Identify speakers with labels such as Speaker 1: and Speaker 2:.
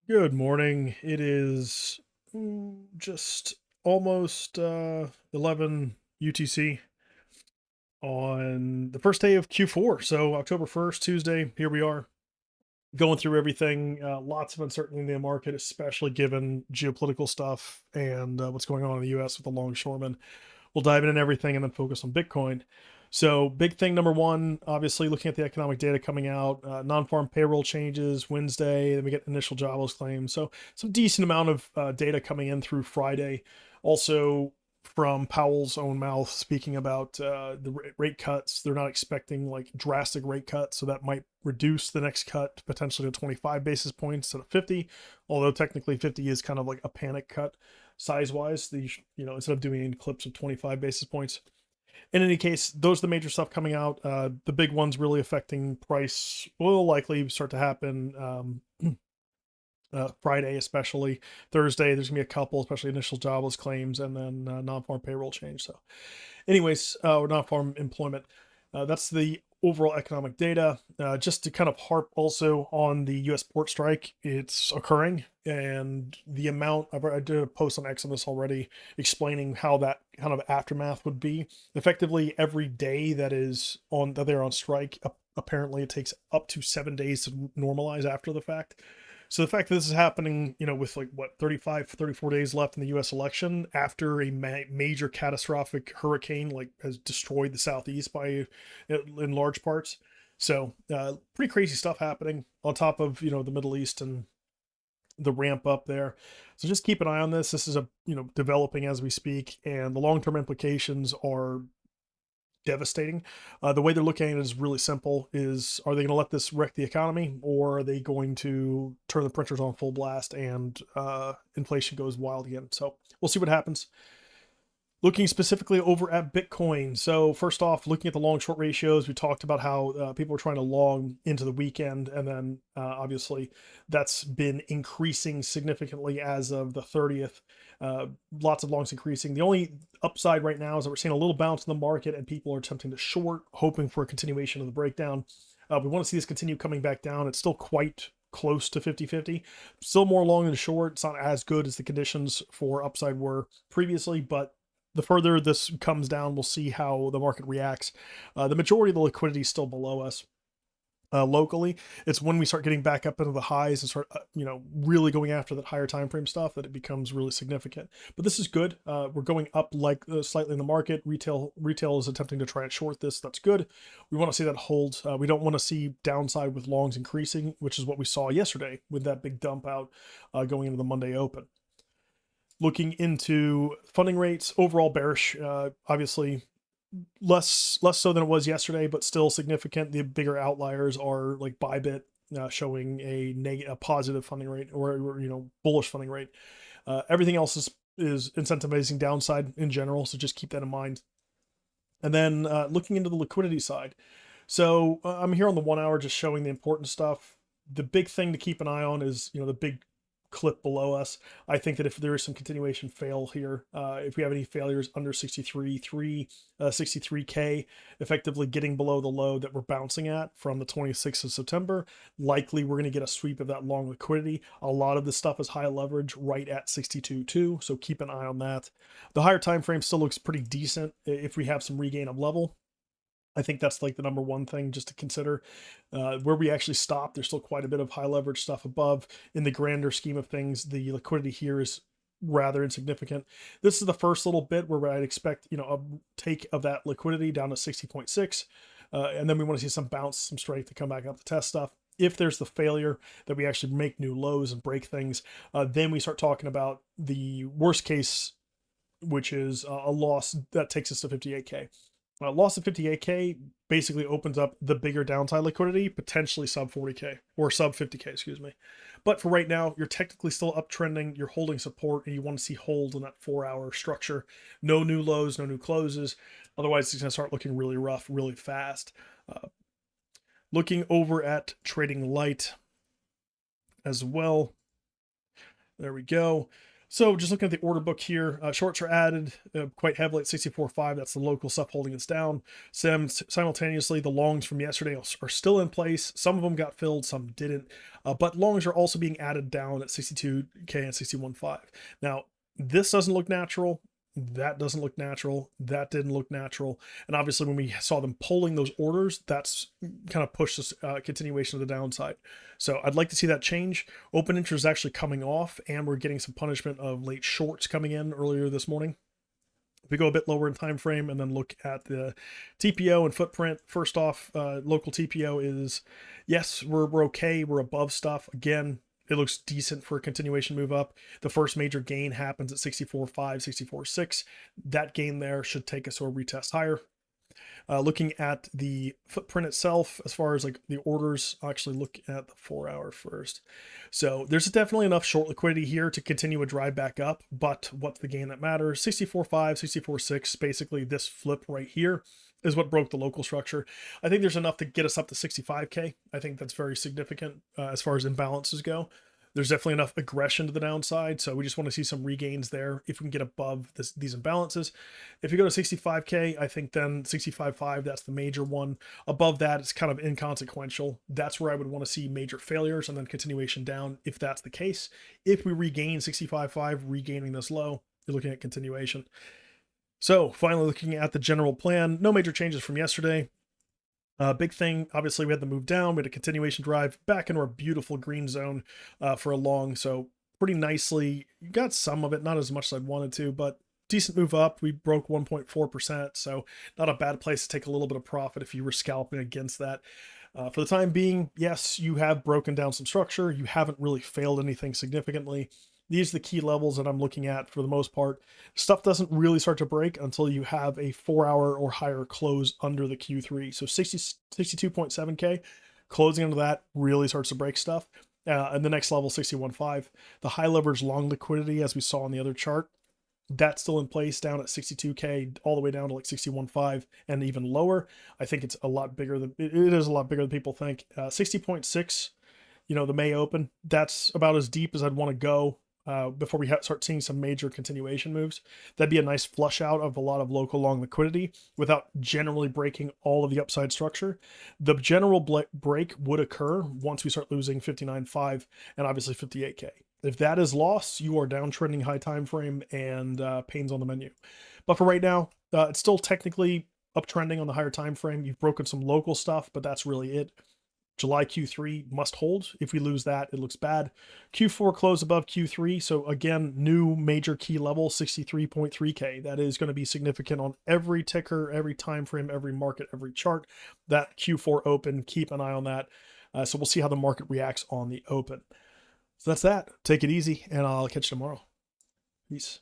Speaker 1: Good morning. It is just almost 11 UTC on the first day of Q4. So October 1st, Tuesday, here we are going through everything. Lots of uncertainty in the market, especially given geopolitical stuff and what's going on in the US with the longshoremen. We'll dive into everything and then focus on Bitcoin. So, big thing number one, obviously, looking at the economic data coming out, non-farm payroll changes Wednesday, then we get initial jobless claims. So, some decent amount of data coming in through Friday. Also, from Powell's own mouth, speaking about the rate cuts, they're not expecting like drastic rate cuts, so that might reduce the next cut potentially to 25 basis points instead of 50. Although technically 50 is kind of like a panic cut size wise. Instead of doing clips of 25 basis points. In any case, those are the major stuff coming out. The big ones really affecting price will likely start to happen Friday, especially Thursday. There's gonna be a couple, especially initial jobless claims, and then non-farm payroll change. So, anyways, or non-farm employment. That's the overall economic data. Just to kind of harp also on the U.S. port strike, it's occurring, and the amount. I did a post on X on this already, explaining how that kind of aftermath would be. Effectively, every day that they're on strike, apparently it takes up to 7 days to normalize after the fact. So the fact that this is happening, with like what 35, 34 days left in the U.S. election after a major catastrophic hurricane like has destroyed the southeast by in large parts. So pretty crazy stuff happening on top of the Middle East and the ramp up there. So just keep an eye on this. This is developing as we speak, and the long term implications are devastating. The way they're looking at it is really simple: is are they going to let this wreck the economy, or are they going to turn the printers on full blast and inflation goes wild again? So we'll see what happens. Looking specifically over at Bitcoin. So first off, looking at the long short ratios, we talked about how people were trying to long into the weekend, and then obviously that's been increasing significantly as of the 30th. Lots of longs increasing. The only upside right now is that we're seeing a little bounce in the market, and people are attempting to short, hoping for a continuation of the breakdown. We want to see this continue coming back down. It's still quite close to 50-50. Still more long than short. It's not as good as the conditions for upside were previously, but the further this comes down, we'll see how the market reacts. The majority of the liquidity is still below us. Locally, it's when we start getting back up into the highs and start really going after that higher time frame stuff that it becomes really significant. But this is good. We're going up like slightly in the market. Retail is attempting to try and short this. That's good. We want to see that hold. We don't want to see downside with longs increasing, which is what we saw yesterday with that big dump out going into the Monday open. Looking into funding rates, overall bearish. Obviously, less so than it was yesterday, but still significant. The bigger outliers are like Bybit showing a positive funding rate, or bullish funding rate. Everything else is incentivizing downside in general, so just keep that in mind. And then looking into the liquidity side. So I'm here on the 1 hour just showing the important stuff. The big thing to keep an eye on is the big clip below us. I think that if there is some continuation fail here, if we have any failures under 63K, effectively getting below the low that we're bouncing at from the 26th of September, likely we're going to get a sweep of that long liquidity. A lot of this stuff is high leverage right at 62.2, so keep an eye on that. The higher time frame still looks pretty decent if we have some regain of level. I think that's like the number one thing just to consider. Where we actually stop, there's still quite a bit of high leverage stuff above. In the grander scheme of things, the liquidity here is rather insignificant. This is the first little bit where I'd expect, a take of that liquidity down to 60.6. And then we want to see some bounce, some strength to come back up to test stuff. If there's the failure that we actually make new lows and break things, then we start talking about the worst case, which is a loss that takes us to 58K. Loss of 58K basically opens up the bigger downside liquidity, potentially sub 40K or sub 50K, excuse me. But for right now, you're technically still uptrending, you're holding support, and you want to see hold in that 4 hour structure. No new lows, no new closes. Otherwise, it's going to start looking really rough really fast. Looking over at trading light as well. There we go. So just looking at the order book here, shorts are added quite heavily at 64.5. That's the local stuff holding us down. Simultaneously, the longs from yesterday are still in place. Some of them got filled, some didn't. But longs are also being added down at 62K and 61.5. Now, this doesn't look natural. That doesn't look natural. That didn't look natural. And obviously, when we saw them pulling those orders, that's kind of pushed this continuation of the downside. So I'd like to see that change. Open interest is actually coming off, and we're getting some punishment of late shorts coming in earlier this morning. If we go a bit lower in time frame and then look at the TPO and footprint, first off, local TPO is, yes, we're okay. We're above stuff. Again, it looks decent for a continuation move up. The first major gain happens at 64.5, 64.6. That gain there should take us to a retest higher. Looking at the footprint itself, as far as like the orders, I'll actually look at the 4 hour first. So there's definitely enough short liquidity here to continue a drive back up, but what's the gain that matters? 64.5, 64.6, basically this flip right here is what broke the local structure. I think there's enough to get us up to 65K. I think that's very significant as far as imbalances go. There's definitely enough aggression to the downside, so we just want to see some regains there if we can get above these imbalances. If you go to 65K, I think then 65.5, that's the major one. Above that, it's kind of inconsequential. That's where I would want to see major failures and then continuation down if that's the case. If we regain 65.5, regaining this low, you're looking at continuation. So finally looking at the general plan, no major changes from yesterday. Big thing, obviously, we had the move down. We had a continuation drive back into our beautiful green zone for a long. So pretty nicely, you got some of it, not as much as I'd wanted to, but decent move up. We broke 1.4%. So not a bad place to take a little bit of profit if you were scalping against that. For the time being, yes, you have broken down some structure. You haven't really failed anything significantly. These are the key levels that I'm looking at for the most part. Stuff doesn't really start to break until you have a 4 hour or higher close under the Q3. So 62.7K, closing under that really starts to break stuff. And the next level, 61.5. The high leverage long liquidity, as we saw on the other chart, that's still in place down at 62K, all the way down to like 61.5 and even lower. I think it's a lot bigger than it is a lot bigger than people think. 60.6, the May open, that's about as deep as I'd want to go before we start seeing some major continuation moves. That'd be a nice flush out of a lot of local long liquidity without generally breaking all of the upside structure. The general break would occur once we start losing 59.5 and obviously 58K. If that is lost, you are downtrending high time frame and pains on the menu. But for right now, it's still technically uptrending on the higher time frame. You've broken some local stuff, but that's really it. July Q3 must hold. If we lose that, it looks bad. Q4 close above Q3. So again, new major key level, 63.3K. That is going to be significant on every ticker, every time frame, every market, every chart. That Q4 open, keep an eye on that. So we'll see how the market reacts on the open. So that's that. Take it easy, and I'll catch you tomorrow. Peace.